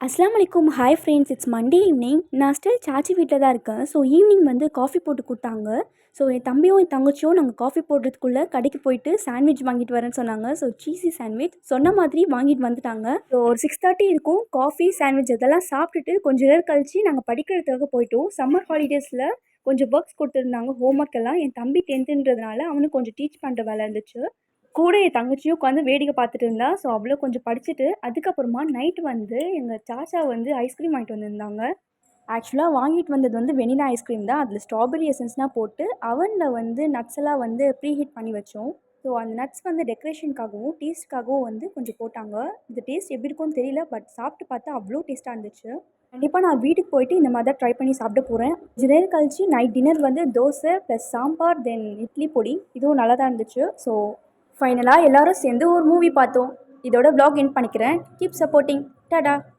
அஸ்ஸலாமு அலைக்கும். Hi friends, it's Monday evening. நான் ஸ்டில் சாச்சி வீட்டில் தான் இருக்கேன். ஸோ ஈவினிங் வந்து காஃபி போட்டு கொடுத்தாங்க. ஸோ என் தம்பியும் என் தங்கச்சியும் நாங்கள் காஃபி போடுறதுக்குள்ளே கடைக்கு போயிட்டு சாண்ட்விச் வாங்கிட்டு வரேன்னு சொன்னாங்க. ஸோ சீஸி சாண்ட்விச் சொன்ன மாதிரி வாங்கிட்டு வந்துட்டாங்க. ஸோ ஒரு 6:30 இருக்கும். காஃபி சாண்ட்விச் இதெல்லாம் சாப்பிட்டுட்டு கொஞ்ச நேரம் கழிச்சு நாங்கள் படிக்கிறதுக்காக போயிட்டோம். சம்மர் ஹாலிடேஸில் கொஞ்சம் ஒர்க்ஸ் கொடுத்துருந்தாங்க, ஹோம் ஒர்க் எல்லாம். என் தம்பி 10th அவனுக்கு கொஞ்சம் டீச் பண்ணுற வேலை இருந்துச்சு. கூட என் தங்கச்சியும் உட்காந்து வேடிக்கை பார்த்துட்டு இருந்தா. ஸோ அவளோ கொஞ்சம் படிச்சுட்டு அதுக்கப்புறமா நைட் வந்து எங்கள் சாச்சா வந்து ஐஸ்கிரீம் வாங்கிட்டு வந்திருந்தாங்க. ஆக்சுவலாக வாங்கிட்டு வந்தது வந்து வெனிலா ஐஸ்கிரீம் தான். அதில் ஸ்ட்ராபெரி எசன்ஸ்லாம் போட்டு அவனில் வந்து நட்ஸ் எல்லாம் வந்து ப்ரீ ஹீட் பண்ணி வச்சோம். ஸோ அந்த நட்ஸ் வந்து டெக்கரேஷனுக்காகவும் டேஸ்ட்டுக்காகவும் வந்து கொஞ்சம் போட்டாங்க. இந்த டேஸ்ட் எப்படி இருக்கும்னு தெரியல, பட் சாப்பிட்டு பார்த்தா அவ்வளோ டேஸ்ட்டாக இருந்துச்சு. கண்டிப்பாக நான் வீட்டுக்கு போயிட்டு இந்த மாதிரி தான் ட்ரை பண்ணி சாப்பிட போகிறேன். கொஞ்ச நேரம் கழிச்சு நைட் டின்னர் வந்து தோசை ப்ளஸ் சாம்பார் தென் இட்லி பொடி, இதுவும் நல்லா தான் இருந்துச்சு. ஸோ ஃபைனலாக எல்லாரும் சேர்ந்து ஒரு மூவி பார்த்தோம். இதோட vlog எண்ட் பண்ணிக்கிறேன். Keep supporting. டாடா.